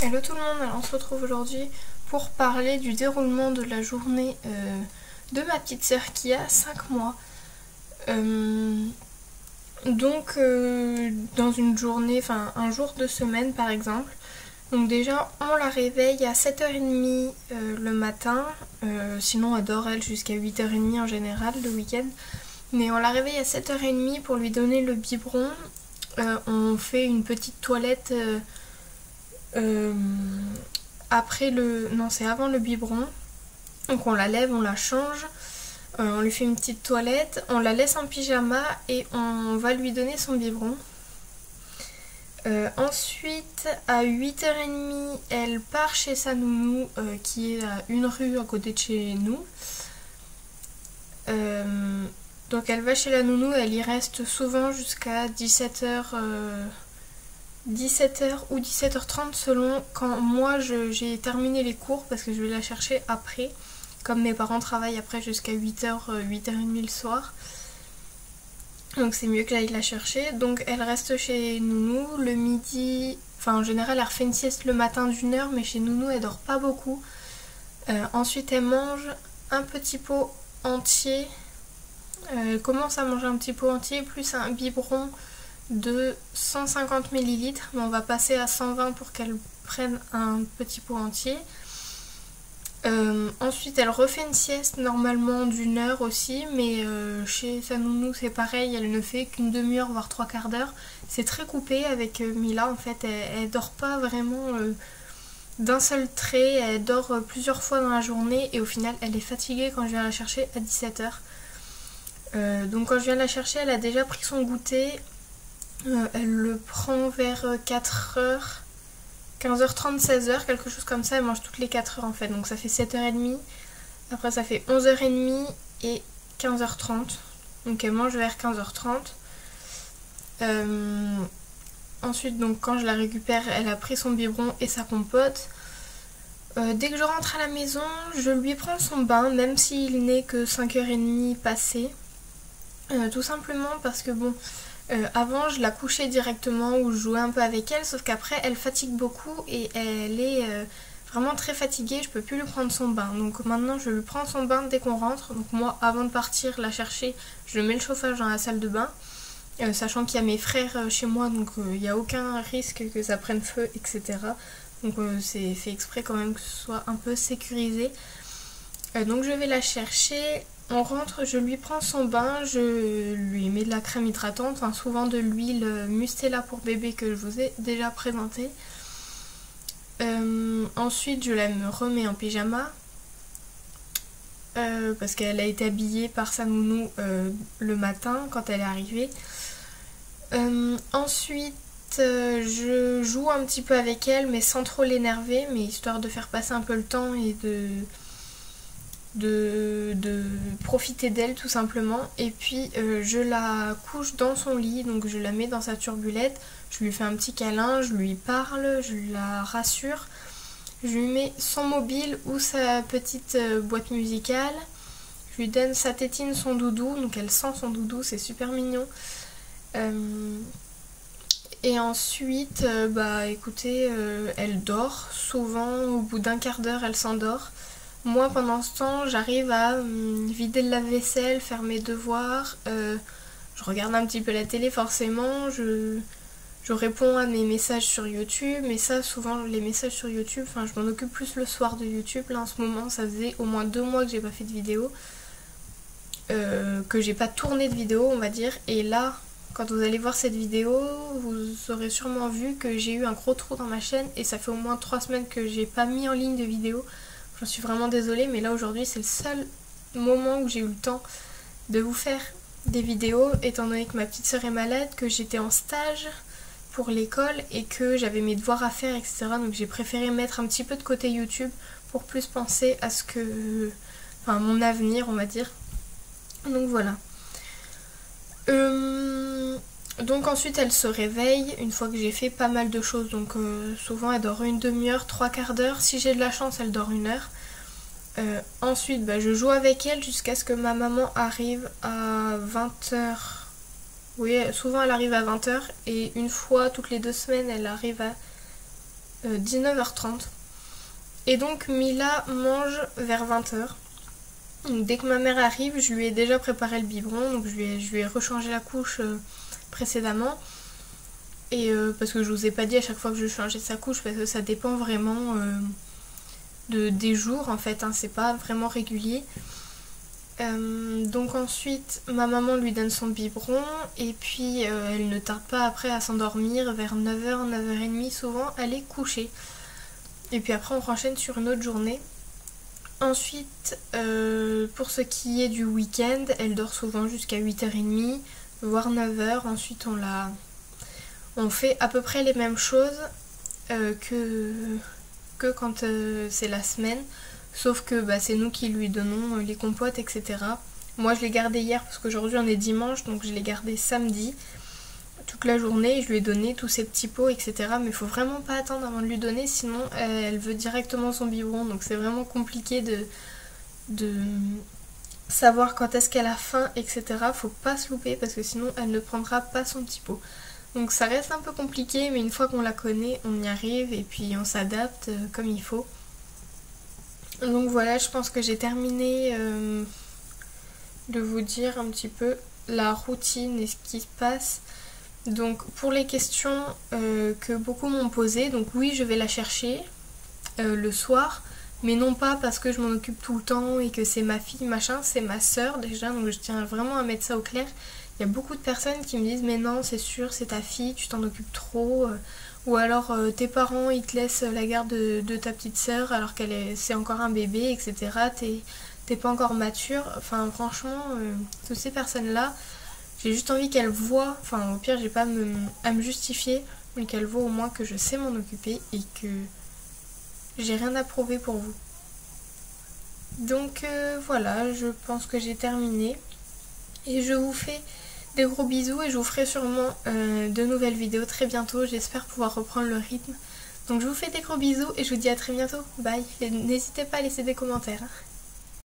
Hello tout le monde, alors on se retrouve aujourd'hui pour parler du déroulement de la journée de ma petite sœur qui a 5 mois. Dans une journée, enfin un jour de semaine par exemple. Donc déjà on la réveille à 7h30 le matin, sinon elle dort elle jusqu'à 8h30 en général le week-end. Mais on la réveille à 7h30 pour lui donner le biberon. On fait une petite toilette après le... Non, c'est avant le biberon. Donc on la lève, on la change, on lui fait une petite toilette, on la laisse en pyjama et on va lui donner son biberon. Ensuite, à 8h30, elle part chez sa nounou qui est à une rue à côté de chez nous. Donc elle va chez la nounou, elle y reste souvent jusqu'à 17h ou 17h30 selon quand moi j'ai terminé les cours parce que je vais la chercher après. Comme mes parents travaillent après jusqu'à 8h, 8h30 le soir. Donc c'est mieux que j'aille la chercher. Donc elle reste chez Nounou le midi. Enfin en général elle refait une sieste le matin d'1 heure, mais chez Nounou elle dort pas beaucoup. Ensuite elle mange un petit pot entier. Elle commence à manger un petit pot entier plus un biberon de 150 ml. Mais on va passer à 120 pour qu'elle prenne un petit pot entier. Ensuite elle refait une sieste normalement d'1 heure aussi, mais chez sa nounou c'est pareil, elle ne fait qu'une demi-heure voire 3/4 d'heure. C'est très coupé avec Mila en fait, elle dort pas vraiment d'un seul trait, elle dort plusieurs fois dans la journée et au final elle est fatiguée quand je viens la chercher à 17h. Donc quand je viens la chercher elle a déjà pris son goûter, elle le prend vers 4h. 15h30, 16h, quelque chose comme ça, elle mange toutes les 4 heures en fait, donc ça fait 7h30, après ça fait 11h30 et 15h30, donc elle mange vers 15h30. Ensuite, donc quand je la récupère, elle a pris son biberon et sa compote. Dès que je rentre à la maison, je lui prends son bain, même s'il n'est que 5h30 passé, tout simplement parce que bon... avant je la couchais directement ou je jouais un peu avec elle, sauf qu'après elle fatigue beaucoup et elle est vraiment très fatiguée, je peux plus lui prendre son bain. Donc maintenant je lui prends son bain dès qu'on rentre. Donc moi avant de partir la chercher, je mets le chauffage dans la salle de bain, sachant qu'il y a mes frères chez moi, donc il n'y a aucun risque que ça prenne feu, etc. Donc c'est fait exprès quand même que ce soit un peu sécurisé. Donc je vais la chercher. On rentre, je lui prends son bain, je lui mets de la crème hydratante, enfin souvent de l'huile Mustela pour bébé que je vous ai déjà présenté. Ensuite je la remets en pyjama parce qu'elle a été habillée par sa nounou le matin quand elle est arrivée. Ensuite je joue un petit peu avec elle mais sans trop l'énerver, mais histoire de faire passer un peu le temps et de profiter d'elle tout simplement. Et puis je la couche dans son lit, donc je la mets dans sa turbulette, je lui fais un petit câlin, je lui parle, je la rassure, je lui mets son mobile ou sa petite boîte musicale, je lui donne sa tétine, son doudou, donc elle sent son doudou, c'est super mignon. Et ensuite bah écoutez, elle dort souvent, au bout d'1/4 d'heure elle s'endort. Moi pendant ce temps j'arrive à vider le lave-vaisselle, faire mes devoirs, je regarde un petit peu la télé forcément, je réponds à mes messages sur YouTube, mais ça souvent les messages sur YouTube, enfin je m'en occupe plus le soir de YouTube. Là en ce moment ça faisait au moins 2 mois que j'ai pas fait de vidéo, que j'ai pas tourné de vidéo on va dire, et là quand vous allez voir cette vidéo vous aurez sûrement vu que j'ai eu un gros trou dans ma chaîne et ça fait au moins 3 semaines que j'ai pas mis en ligne de vidéo. J'en suis vraiment désolée, mais là aujourd'hui c'est le seul moment où j'ai eu le temps de vous faire des vidéos, étant donné que ma petite soeur est malade, que j'étais en stage pour l'école et que j'avais mes devoirs à faire, etc. Donc j'ai préféré mettre un petit peu de côté YouTube pour plus penser à ce que... Enfin, mon avenir on va dire. Donc voilà. Donc ensuite elle se réveille une fois que j'ai fait pas mal de choses, donc souvent elle dort une demi-heure, 3/4 d'heure, si j'ai de la chance elle dort 1 heure. Ensuite bah, je joue avec elle jusqu'à ce que ma maman arrive à 20h. Oui, souvent elle arrive à 20h et une fois toutes les 2 semaines elle arrive à 19h30. Et donc Mila mange vers 20h. Donc, dès que ma mère arrive, je lui ai déjà préparé le biberon, donc je lui ai rechangé la couche précédemment. Et parce que je vous ai pas dit à chaque fois que je changeais sa couche, parce que ça dépend vraiment des jours en fait, hein, c'est pas vraiment régulier. Donc ensuite ma maman lui donne son biberon et puis elle ne tarde pas après à s'endormir vers 9h, 9h30 souvent, elle est couchée. Et puis après on enchaîne sur une autre journée. Ensuite pour ce qui est du week-end, elle dort souvent jusqu'à 8h30 voire 9h. Ensuite on fait à peu près les mêmes choses que quand c'est la semaine. Sauf que c'est nous qui lui donnons les compotes, etc. Moi je l'ai gardé hier parce qu'aujourd'hui on est dimanche, donc je l'ai gardé samedi toute la journée et je lui ai donné tous ses petits pots, etc. Mais il faut vraiment pas attendre avant de lui donner, sinon elle veut directement son biberon. Donc c'est vraiment compliqué de savoir quand est-ce qu'elle a faim, etc. Faut pas se louper parce que sinon elle ne prendra pas son petit pot. Donc ça reste un peu compliqué, mais une fois qu'on la connaît, on y arrive et puis on s'adapte comme il faut. Donc voilà, je pense que j'ai terminé de vous dire un petit peu la routine et ce qui se passe. Donc pour les questions que beaucoup m'ont posées, donc oui je vais la chercher le soir, mais non pas parce que je m'en occupe tout le temps et que c'est ma fille machin, c'est ma soeur déjà, donc je tiens vraiment à mettre ça au clair. Il y a beaucoup de personnes qui me disent mais non c'est sûr c'est ta fille, tu t'en occupes trop, ou alors tes parents ils te laissent la garde de ta petite sœur alors c'est encore un bébé, etc. T'es pas encore mature. Enfin franchement toutes ces personnes là, j'ai juste envie qu'elles voient, enfin au pire j'ai pas à me justifier, mais qu'elles voient au moins que je sais m'en occuper et que j'ai rien à prouver pour vous. Donc voilà, je pense que j'ai terminé et je vous fais des gros bisous et je vous ferai sûrement de nouvelles vidéos très bientôt. J'espère pouvoir reprendre le rythme. Donc je vous fais des gros bisous et je vous dis à très bientôt. Bye. Et n'hésitez pas à laisser des commentaires.